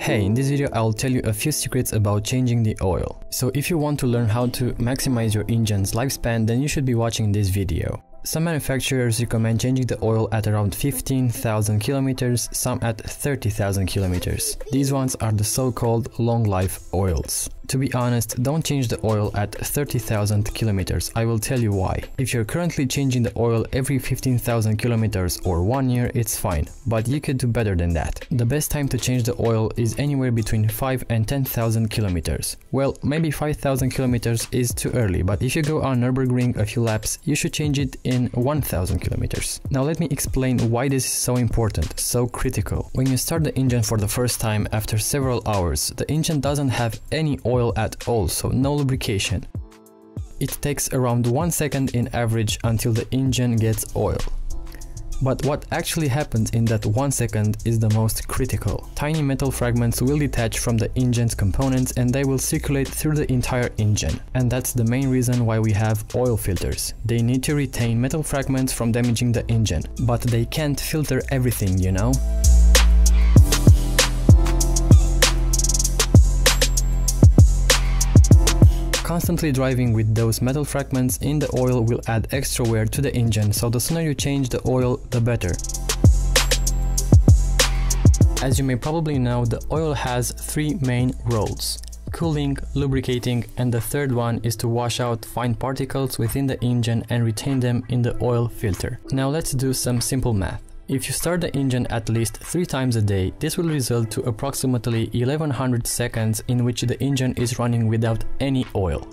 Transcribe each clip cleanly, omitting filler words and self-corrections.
Hey, in this video I'll tell you a few secrets about changing the oil. So if you want to learn how to maximize your engine's lifespan, then you should be watching this video. Some manufacturers recommend changing the oil at around 15,000 kilometers, some at 30,000 kilometers. These ones are the so-called long-life oils. To be honest, don't change the oil at 30,000 kilometers. I will tell you why. If you're currently changing the oil every 15,000 kilometers or 1 year, it's fine, but you could do better than that. The best time to change the oil is anywhere between 5 and 10,000 kilometers. Well, maybe 5,000 kilometers is too early, but if you go on Nürburgring a few laps, you should change it in 1,000 kilometers. Now let me explain why this is so important, so critical. When you start the engine for the first time after several hours, the engine doesn't have any oil at all, so no lubrication. It takes around 1 second in average until the engine gets oil. But what actually happens in that 1 second is the most critical. Tiny metal fragments will detach from the engine's components and they will circulate through the entire engine. And that's the main reason why we have oil filters. They need to retain metal fragments from damaging the engine, but they can't filter everything, you know? Constantly driving with those metal fragments in the oil will add extra wear to the engine, so the sooner you change the oil, the better. As you may probably know, the oil has 3 main roles: cooling, lubricating, and the third one is to wash out fine particles within the engine and retain them in the oil filter. Now let's do some simple math. If you start the engine at least 3 times a day, this will result to approximately 1100 seconds in which the engine is running without any oil.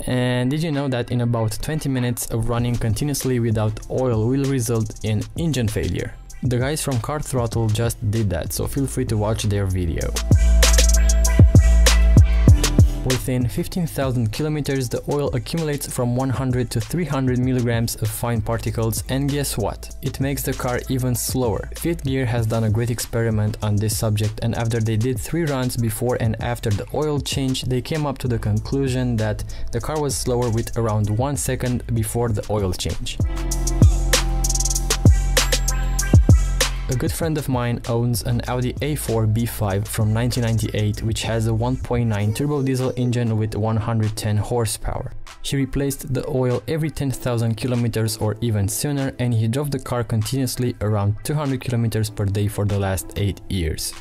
And did you know that in about 20 minutes of running continuously without oil will result in engine failure? The guys from Car Throttle just did that, so feel free to watch their video. Within 15,000 kilometers, the oil accumulates from 100 to 300 milligrams of fine particles, and guess what? It makes the car even slower. Fifth Gear has done a great experiment on this subject, and after they did 3 runs before and after the oil change, they came up to the conclusion that the car was slower with around 1 second before the oil change. A good friend of mine owns an Audi A4 B5 from 1998, which has a 1.9 turbo diesel engine with 110 horsepower. He replaced the oil every 10,000 kilometers or even sooner, and he drove the car continuously around 200 kilometers per day for the last 8 years.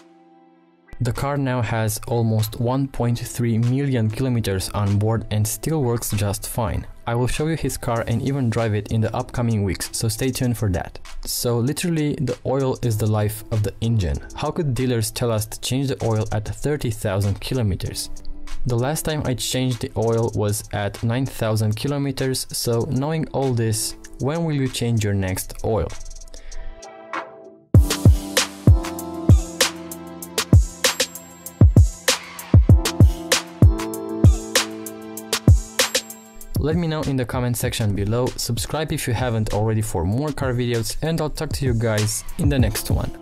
The car now has almost 1.3 million kilometers on board and still works just fine. I will show you his car and even drive it in the upcoming weeks, so stay tuned for that. So literally, the oil is the life of the engine. How could dealers tell us to change the oil at 30,000 kilometers? The last time I changed the oil was at 9,000 kilometers, so knowing all this, when will you change your next oil? Let me know in the comment section below, subscribe if you haven't already for more car videos, and I'll talk to you guys in the next one.